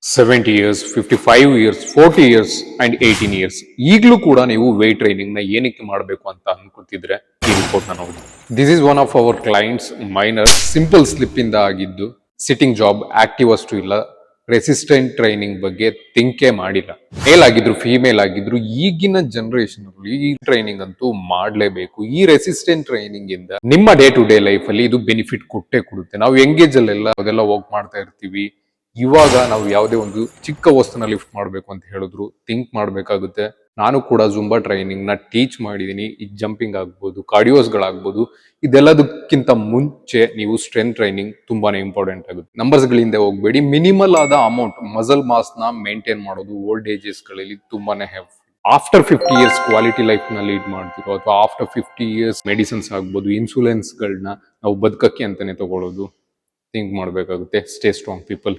70 years 55 years 40 years and 18 years ಈಗಲೂ ಕೂಡ ನೀವು ವೇಟ್ ಟ್ರೈನಿಂಗ್ ನ ಏನಕ್ಕೆ ಮಾಡಬೇಕು ಅಂತ ಅನ್ಕೊತಿದ್ರೆ ಈ ರಿಪೋರ್ಟ್ ನ ನೋಡಿ. This is one of our clients minor simple slip ಇಂದ ಆಗಿದ್ದು ಸಿಟ್ಟಿಂಗ್ ಜಾಬ್ ಆಕ್ಟಿವ್ ಅಷ್ಟು ಇಲ್ಲ, ರೆಸಿಸ್ಟೆಂಟ್ ಟ್ರೈನಿಂಗ್ ಬಗ್ಗೆ ಥಿಂಕೇ ಮಾಡಿಲ್ಲ. ಮೇಲ್ ಆಗಿದ್ರು ಫಿಮೇಲ್ ಆಗಿದ್ರು ಈಗಿನ ಜನರೇಷನ್ ಅಲ್ಲಿ ಈ ಟ್ರೈನಿಂಗ್ ಅಂತೂ ಮಾಡ್ಲೇಬೇಕು. ಈ ರೆಸಿಸ್ಟೆಂಟ್ ಟ್ರೈನಿಂಗ್ ಇಂದ ನಿಮ್ಮ ಡೇ ಟು ಡೇ ಲೈಫ್ ಅಲ್ಲಿ ಇದು ಬೆನಿಫಿಟ್ ಕೊಟ್ಟೇ ಕೊಡುತ್ತೆ. ನಾವು ಎಂಗೇಜ್ ಅಲ್ಲೆಲ್ಲ ಅದೆಲ್ಲ ವರ್ಕ್ ಮಾಡ್ತಾ ಇರ್ತೀವಿ. ಇವಾಗ ನಾವು ಯಾವುದೇ ಒಂದು ಚಿಕ್ಕ ವಸ್ತುನ ಲಿಫ್ಟ್ ಮಾಡಬೇಕು ಅಂತ ಹೇಳಿದ್ರು ಥಿಂಕ್ ಮಾಡಬೇಕಾಗುತ್ತೆ. ನಾನು ಕೂಡ ಜುಂಬಾ ಟ್ರೈನಿಂಗ್ ನ ಟೀಚ್ ಮಾಡಿದೀನಿ. ಈ ಜಂಪಿಂಗ್ ಆಗ್ಬೋದು, ಕಾರ್ಡಿಯೋಸ್ಗಳಾಗ್ಬೋದು, ಇದೆಲ್ಲದಕ್ಕಿಂತ ಮುಂಚೆ ನೀವು ಸ್ಟ್ರೆಂತ್ ಟ್ರೈನಿಂಗ್ ತುಂಬಾನೇ ಇಂಪಾರ್ಟೆಂಟ್ ಆಗುತ್ತೆ. ನಂಬರ್ಸ್ ಗಳಿಂದ ಹೋಗ್ಬೇಡಿ. ಮಿನಿಮಲ್ ಆದ ಅಮೌಂಟ್ ಮಸಲ್ ಮಾಸ್ ನ ಮೇಂಟೈನ್ ಮಾಡೋದು ಓಲ್ಡ್ ಏಜಸ್ ಗಳಲ್ಲಿ ತುಂಬಾನೇ help. After 50 years quality life ನ ಲೀಡ್ ಮಾಡ್ತಿರೋ ಅಥವಾ ಆಫ್ಟರ್ 50 ಇಯರ್ಸ್ ಮೆಡಿಸಿನ್ಸ್ ಆಗ್ಬೋದು, ಇನ್ಸುಲೆನ್ಸ್ ಗಳನ್ನ ನಾವು ಬದುಕಕ್ಕೆ ಅಂತಾನೆ ತಗೊಳ್ಳೋದು ಥಿಂಕ್ ಮಾಡಬೇಕಾಗುತ್ತೆ. Stay strong people.